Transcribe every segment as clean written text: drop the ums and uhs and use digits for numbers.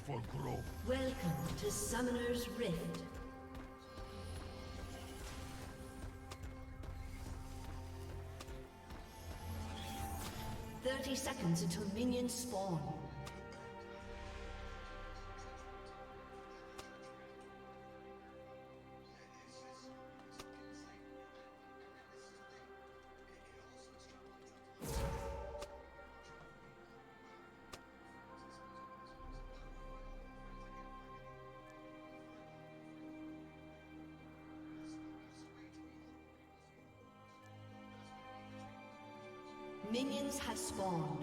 Welcome to Summoner's Rift. Seconds until minions spawn. Minions have spawned.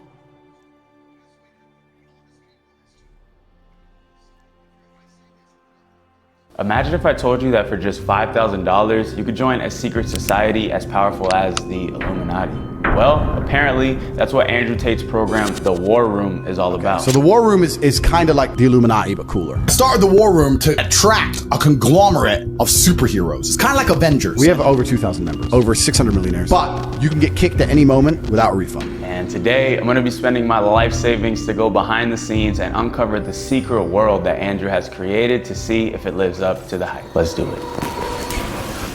Imagine if I told you that for just $5,000, you could join a secret society as powerful as the Illuminati. Well, apparently, that's what Andrew Tate's program, The War Room, is all about. So the War Room is kind of like the Illuminati, but cooler. Started the War Room to attract a conglomerate of superheroes. It's kind of like Avengers. We have over 2,000 members, over 600 millionaires. But you can get kicked at any moment without a refund. And today, I'm gonna be spending my life savings to go behind the scenes and uncover the secret world that Andrew has created to see if it lives up to the hype. Let's do it.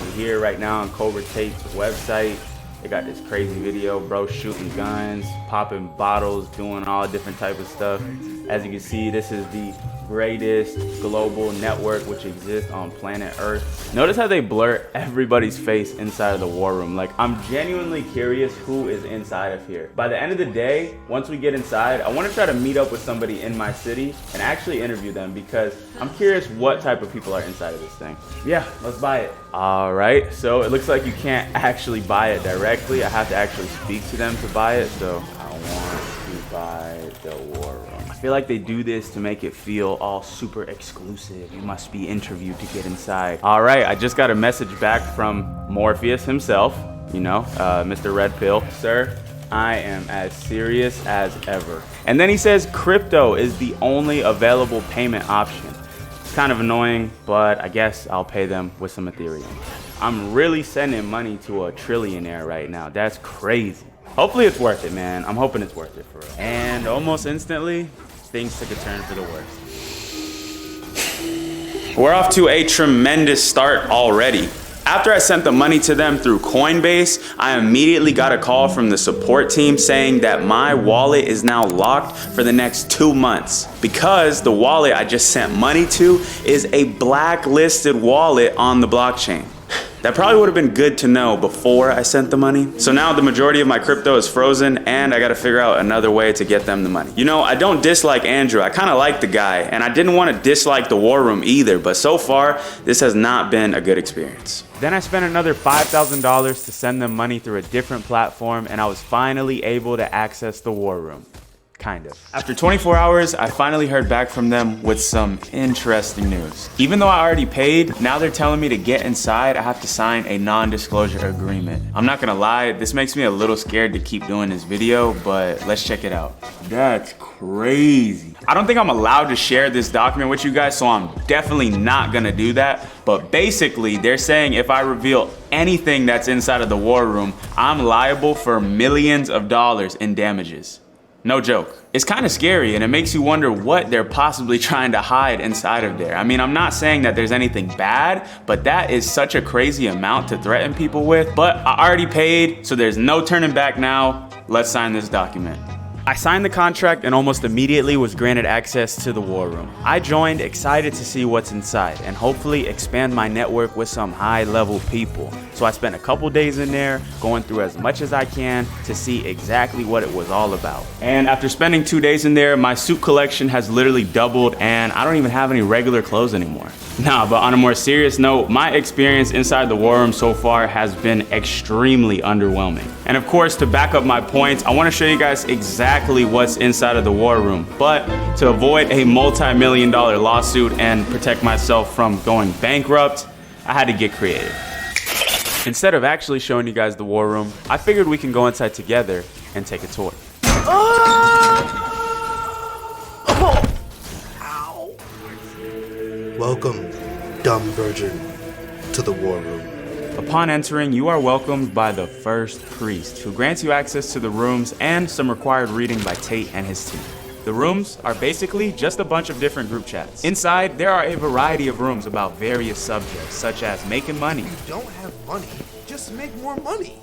We're here right now on Cobra Tate's website. They got this crazy video, bro shooting guns, popping bottles, doing all different type of stuff. As you can see, this is the greatest global network which exists on planet Earth. Notice how they blur everybody's face inside of the War Room. Like, I'm genuinely curious who is inside of here. By the end of the day, once we get inside, I want to try to meet up with somebody in my city and actually interview them because I'm curious what type of people are inside of this thing. Yeah, let's buy it. All right, so it looks like you can't actually buy it directly. I have to actually speak to them to buy it, so I want to buy the War Room. I feel like they do this to make it feel all super exclusive. You must be interviewed to get inside. All right, I just got a message back from Morpheus himself, you know, Mr. Red Pill. Sir, I am as serious as ever. And then he says crypto is the only available payment option. It's kind of annoying, but I guess I'll pay them with some Ethereum. I'm really sending money to a trillionaire right now. That's crazy. Hopefully it's worth it, man. I'm hoping it's worth it for real. And almost instantly, things took a turn for the worst. We're off to a tremendous start already. After I sent the money to them through Coinbase, I immediately got a call from the support team saying that my wallet is now locked for the next 2 months because the wallet I just sent money to is a blacklisted wallet on the blockchain. That probably would have been good to know before I sent the money. So now the majority of my crypto is frozen and I gotta figure out another way to get them the money. You know, I don't dislike Andrew. I kinda like the guy and I didn't wanna dislike the War Room either, but so far, this has not been a good experience. Then I spent another $5,000 to send them money through a different platform and I was finally able to access the War Room. Kind of. After 24 hours, I finally heard back from them with some interesting news. Even though I already paid, now they're telling me to get inside, I have to sign a non-disclosure agreement. I'm not gonna lie, this makes me a little scared to keep doing this video, but let's check it out. That's crazy. I don't think I'm allowed to share this document with you guys, so I'm definitely not gonna do that. But basically, they're saying if I reveal anything that's inside of the War Room, I'm liable for millions of dollars in damages. No joke. It's kind of scary and it makes you wonder what they're possibly trying to hide inside of there. I mean, I'm not saying that there's anything bad, but that is such a crazy amount to threaten people with. But I already paid, so there's no turning back now. Let's sign this document. I signed the contract and almost immediately was granted access to the War Room. I joined excited to see what's inside and hopefully expand my network with some high-level people. So I spent a couple days in there going through as much as I can to see exactly what it was all about. And after spending 2 days in there, my suit collection has literally doubled and I don't even have any regular clothes anymore. Nah, but on a more serious note, my experience inside the War Room so far has been extremely underwhelming. And of course, to back up my points, I want to show you guys exactly what's inside of the War Room. But to avoid a multi-million-dollar lawsuit and protect myself from going bankrupt, I had to get creative. Instead of actually showing you guys the War Room, I figured we can go inside together and take a tour. Welcome, dumb virgin, to the War Room. Upon entering, you are welcomed by the first priest, who grants you access to the rooms and some required reading by Tate and his team. The rooms are basically just a bunch of different group chats. Inside, there are a variety of rooms about various subjects, such as making money, Don't have money, just make more money.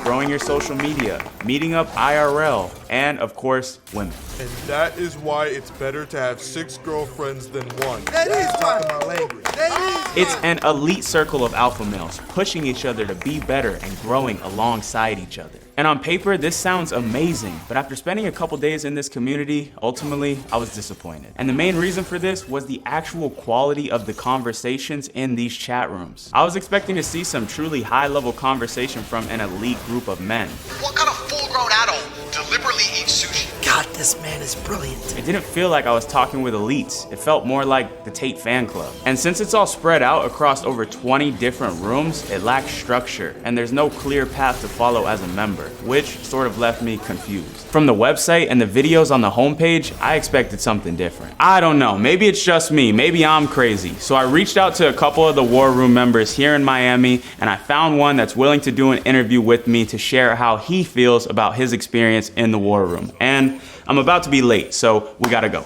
growing your social media, meeting up IRL, and of course, women. And that is why it's better to have 6 girlfriends than one. That is talking my language. That is It's an elite circle of alpha males pushing each other to be better and growing alongside each other. And on paper, this sounds amazing, but after spending a couple days in this community, ultimately, I was disappointed. And the main reason for this was the actual quality of the conversations in these chat rooms. I was expecting to see some truly high-level conversation from an elite group of men. What kind of full-grown adult deliberately eats sushi? God, this man is brilliant. It didn't feel like I was talking with elites. It felt more like the Tate fan club. And since it's all spread out across over 20 different rooms, it lacks structure, and there's no clear path to follow as a member, which sort of left me confused. From the website and the videos on the homepage, I expected something different. I don't know, maybe it's just me, maybe I'm crazy. So I reached out to a couple of the War Room members here in Miami, and I found one that's willing to do an interview with me to share how he feels about his experience in the War Room. And I'm about to be late, so we gotta go.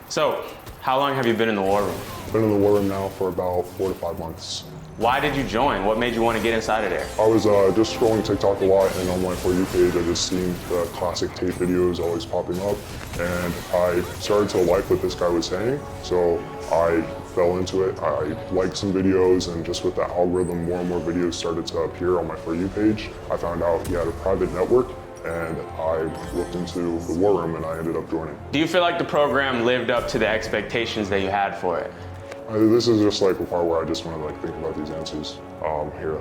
So, how long have you been in the War Room? Been in the War Room now for about 4 to 5 months. Why did you join? What made you want to get inside of there? I was just scrolling TikTok a lot, and on my For You page, I just seen the classic Tate videos always popping up, and I started to like what this guy was saying, so I fell into it. I liked some videos, and just with the algorithm, more and more videos started to appear on my For You page. I found out he had a private network, and I looked into the War Room, and I ended up joining. Do you feel like the program lived up to the expectations that you had for it? This is just like a part where I just want to like think about these answers. Here.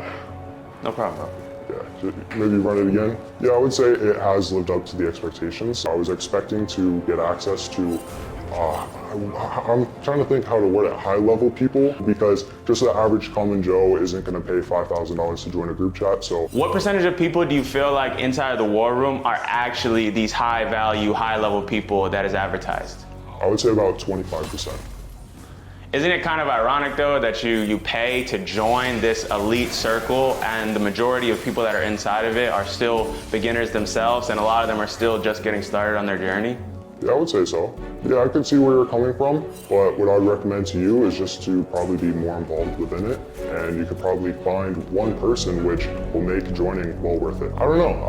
No problem, bro. Yeah, maybe run it again. Yeah, I would say it has lived up to the expectations. I was expecting to get access to, I'm trying to think how to word it, high-level people, because just the average common Joe isn't going to pay $5,000 to join a group chat, so. What percentage of people do you feel like inside of the War Room are actually these high-value, high-level people that is advertised? I would say about 25%. Isn't it kind of ironic though that you pay to join this elite circle and the majority of people that are inside of it are still beginners themselves and a lot of them are still just getting started on their journey? Yeah, I would say so. Yeah, I can see where you're coming from, but what I'd recommend to you is just to probably be more involved within it, and you could probably find one person which will make joining well worth it. I don't know,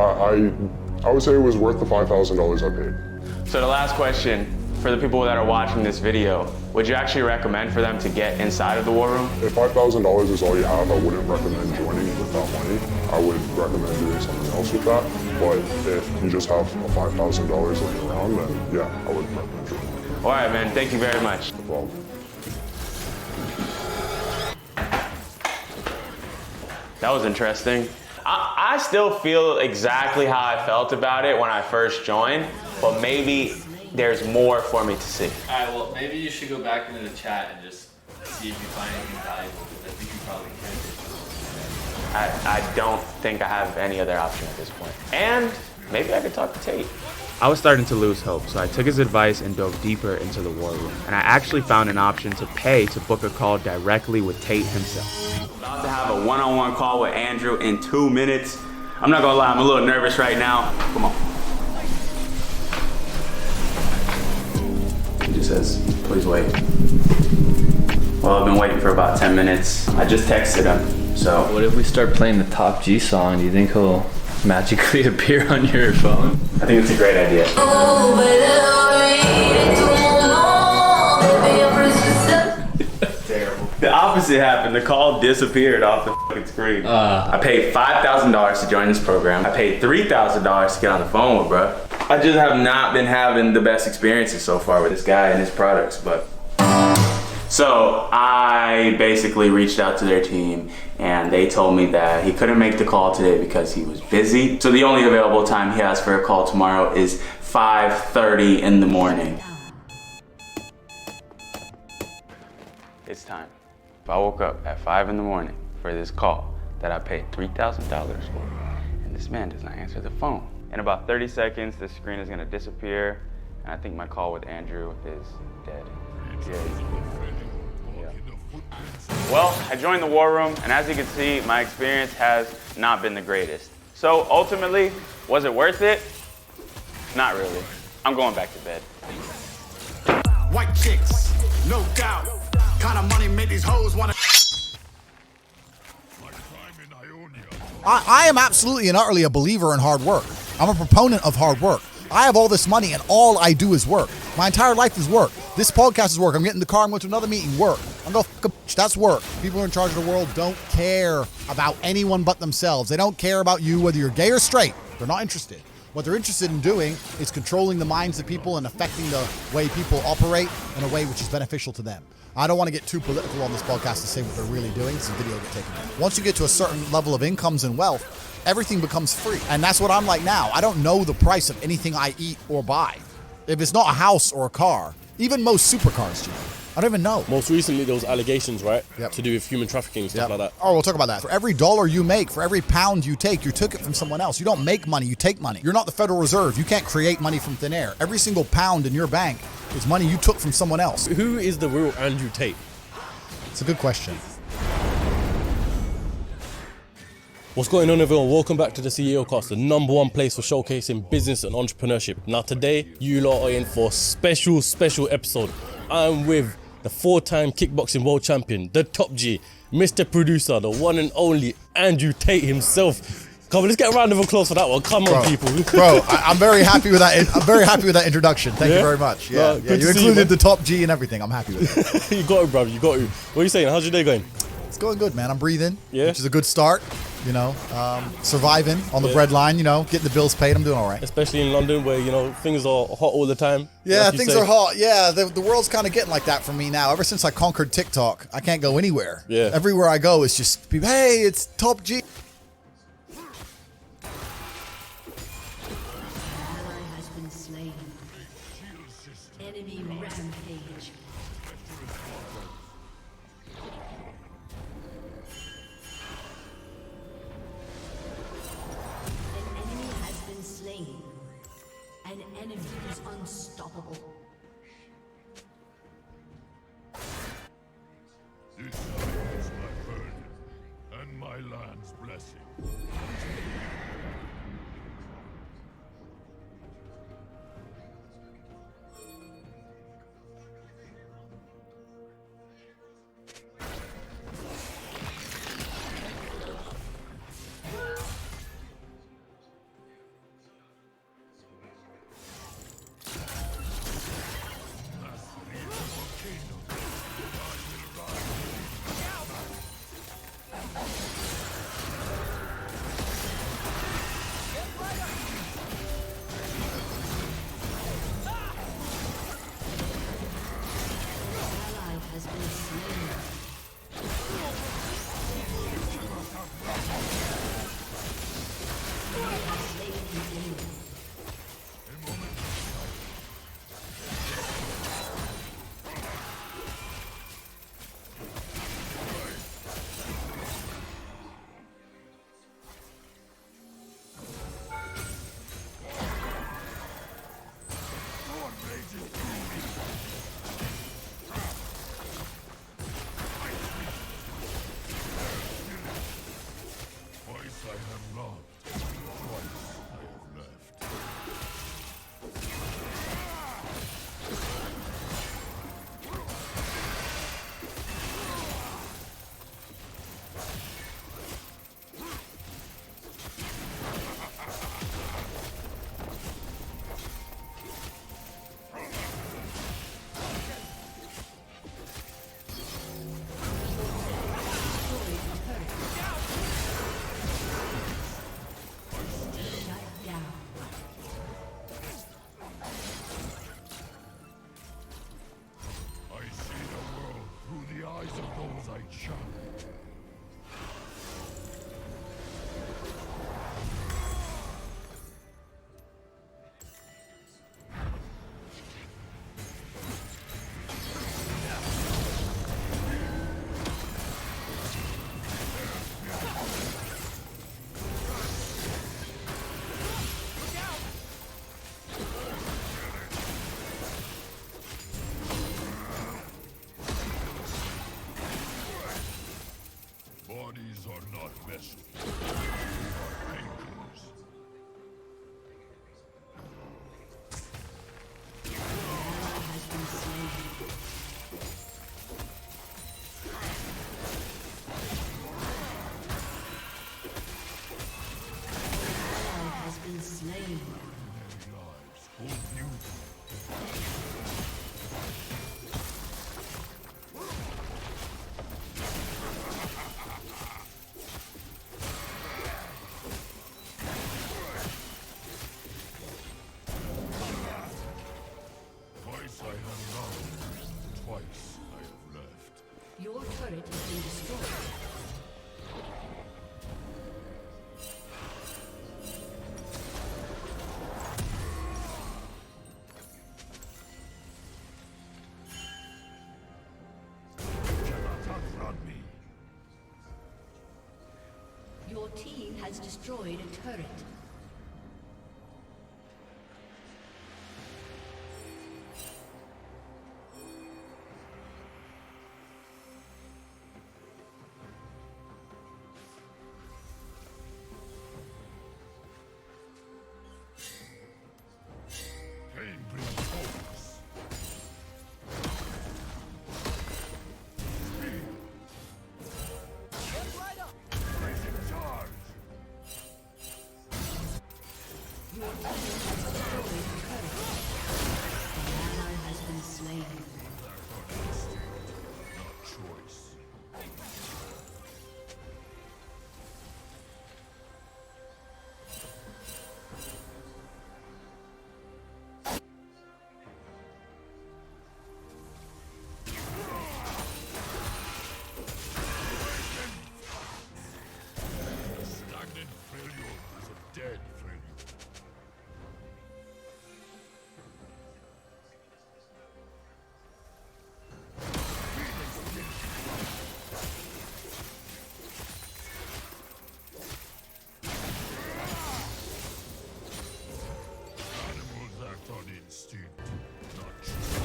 I would say it was worth the $5,000 I paid. So the last question, for the people that are watching this video, would you actually recommend for them to get inside of the War Room? If $5,000 is all you have, I wouldn't recommend joining with that money. I would recommend doing something else with that. But if you just have $5,000 laying around, then yeah, I would recommend joining. All right, man, thank you very much. No problem. That was interesting. I still feel exactly how I felt about it when I first joined, but maybe there's more for me to see. All right, well, maybe you should go back into the chat and just see if you find anything valuable, because I think you probably can. I don't think I have any other option at this point. And maybe I could talk to Tate. I was starting to lose hope, so I took his advice and dove deeper into the War Room. And I actually found an option to pay to book a call directly with Tate himself. About to have a one-on-one call with Andrew in 2 minutes. I'm not gonna lie, I'm a little nervous right now. Come on. He just says, please wait. Well, I've been waiting for about 10 minutes. I just texted him, so. What if we start playing the Top G song? Do you think he'll magically appear on your phone? I think it's a great idea. Terrible. The opposite happened. The call disappeared off the fucking screen. I paid $5,000 to join this program. I paid $3,000 to get on the phone with bro. I just have not been having the best experiences so far with this guy and his products, but. So I basically reached out to their team and they told me that he couldn't make the call today because he was busy. So the only available time he has for a call tomorrow is 5:30 in the morning. It's time. If I woke up at 5 in the morning for this call that I paid $3,000 for, and this man does not answer the phone. In about 30 seconds, the screen is gonna disappear, and I think my call with Andrew is dead. Yeah. Well, I joined the War Room, and as you can see, my experience has not been the greatest. So ultimately, Was it worth it? Not really. I'm going back to bed. White chicks, no doubt. Kind of money made these hoes wanna. I am absolutely and utterly a believer in hard work. I'm a proponent of hard work. I have all this money and all I do is work. My entire life is work. This podcast is work. I'm getting in the car, I'm going to another meeting, work. I'm going to that's work. People who are in charge of the world don't care about anyone but themselves. They don't care about you, whether you're gay or straight. They're not interested. What they're interested in doing is controlling the minds of people and affecting the way people operate in a way which is beneficial to them. I don't want to get too political on this podcast to say what they're really doing. This video will get taken down. Once you get to a certain level of incomes and wealth, everything becomes free. And that's what I'm like now. I don't know the price of anything I eat or buy. If it's not a house or a car, even most supercars, Gino, I don't even know. Most recently, there was allegations, right? Yep. To do with human trafficking and stuff like that. Oh, we'll talk about that. For every dollar you make, for every pound you take, you took it from someone else. You don't make money, you take money. You're not the Federal Reserve. You can't create money from thin air. Every single pound in your bank is money you took from someone else. Who is the real Andrew Tate? It's a good question. What's going on, everyone? Welcome back to the CEO Cast, the #1 place for showcasing business and entrepreneurship. Now today, you lot are in for a special episode. I'm with the 4-time kickboxing world champion, the top G, Mr. Producer, the one and only Andrew Tate himself. Come on, let's get a round of applause for that one. Come on, people. Bro, I'm very happy with that. I'm very happy with that introduction. Thank you very much. Yeah, you included the top G and everything. I'm happy with it. You got it, bro. You got it. What are you saying? How's your day going? It's going good, man. I'm breathing, which is a good start. You know, surviving on the breadline, you know, getting the bills paid. I'm doing all right. Especially in London where, you know, things are hot all the time. Yeah, like things are hot. Yeah, the world's kind of getting like that for me now. Ever since I conquered TikTok, I can't go anywhere. Yeah. Everywhere I go, it's just people, hey, it's Top G. Unstoppable. This is my burden and my land's blessing. twice I have left. Your turret has been destroyed. Your team has destroyed a turret. Pain brings focus. Get right up! Raising charge! Your team has destroyed a turret. An ally has been slain. Not choice. Stagnant failure is a dead failure. Animals act on instinct, not choice.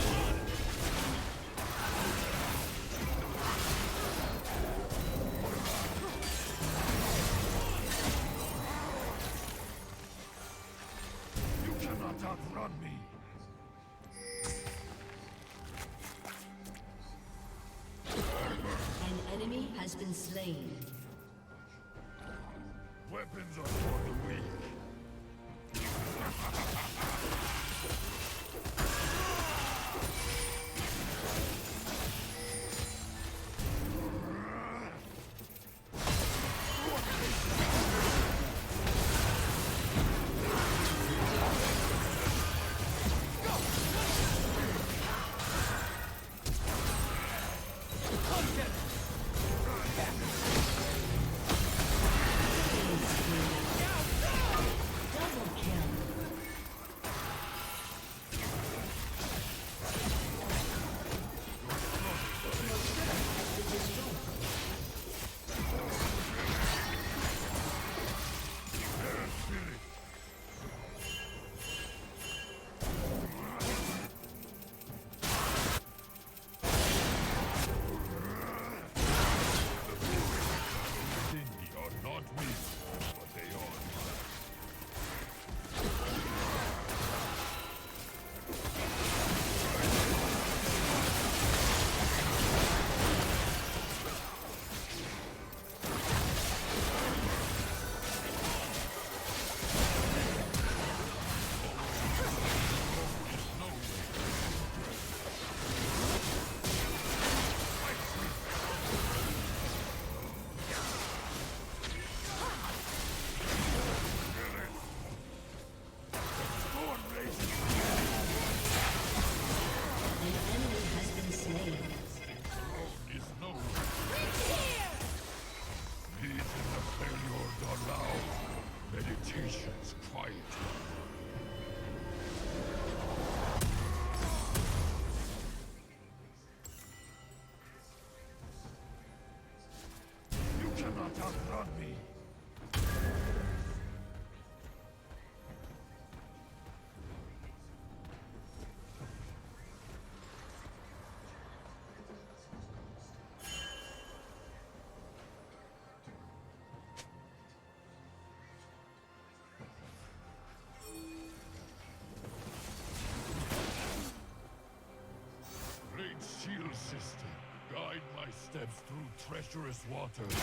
You cannot outrun me! An enemy has been slain. Weapons are for the weak. Double kill. They are not weak, but they are mine. An enemy has been slain. Is no These in the failures are loud. Meditation's quiet. You cannot outrun me. Great shield sister, guide my steps through treacherous waters.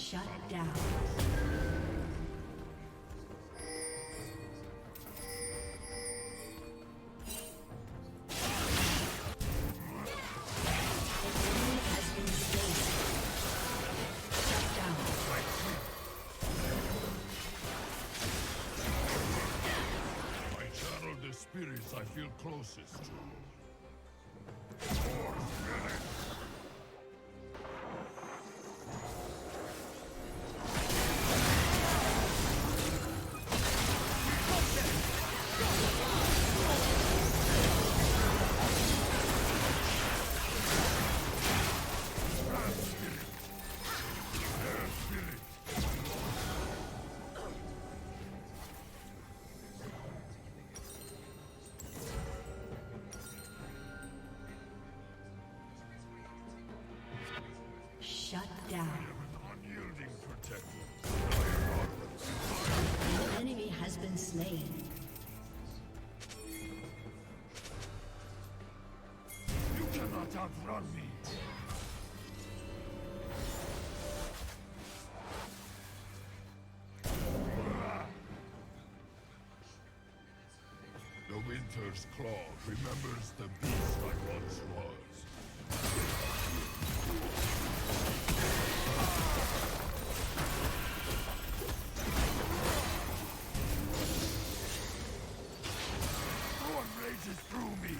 Shut down. I channel the spirits I feel closest to. Shut down. Unyielding protector. An enemy has been slain. You cannot outrun me. The Winter's Claw remembers the beast I once was. No one rages through me.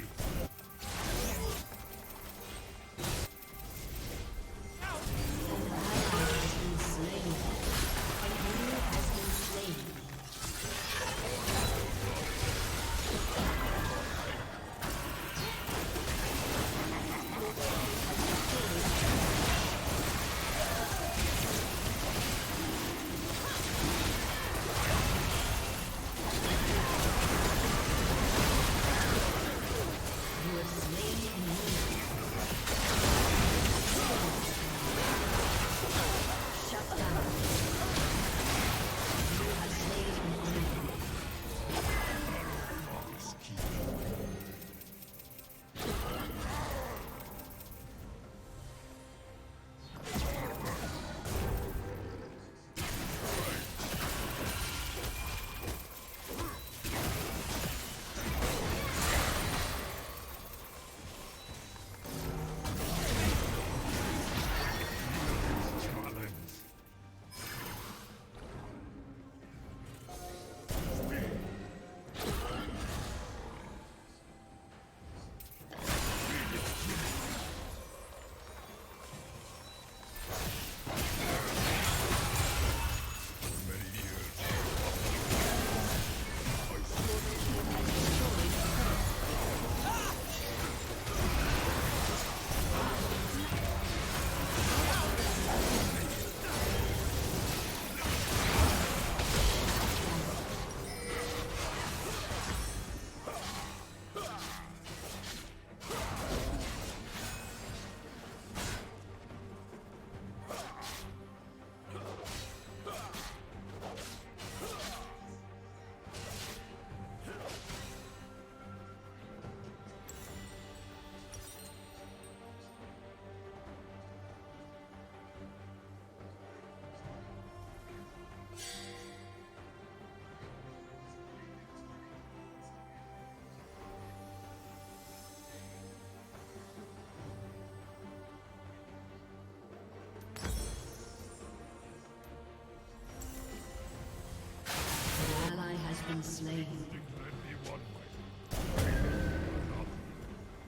Been slain.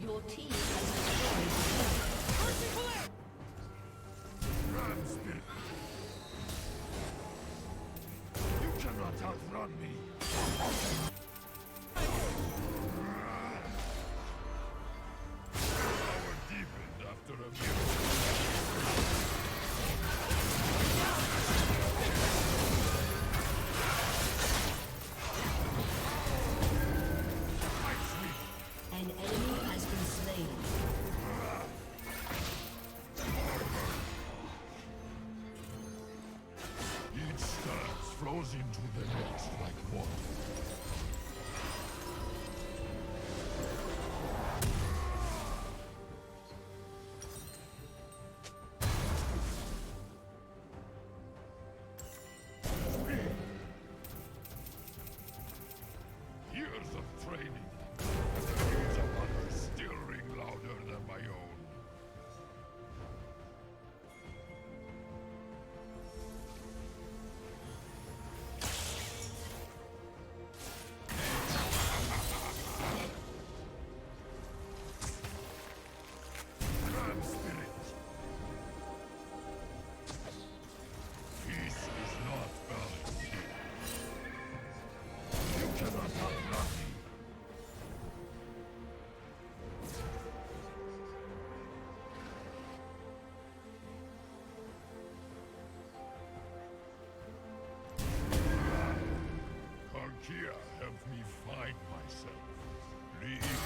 Your team has destroyed. You cannot outrun me. Power deepened after a An enemy has been slain. Each stance flows into the next like water. years of training. The needs of others still ring louder than my own. Grand Spirit. Peace is not balanced here. You cannot outrun me. Karkia helped me find myself. Leave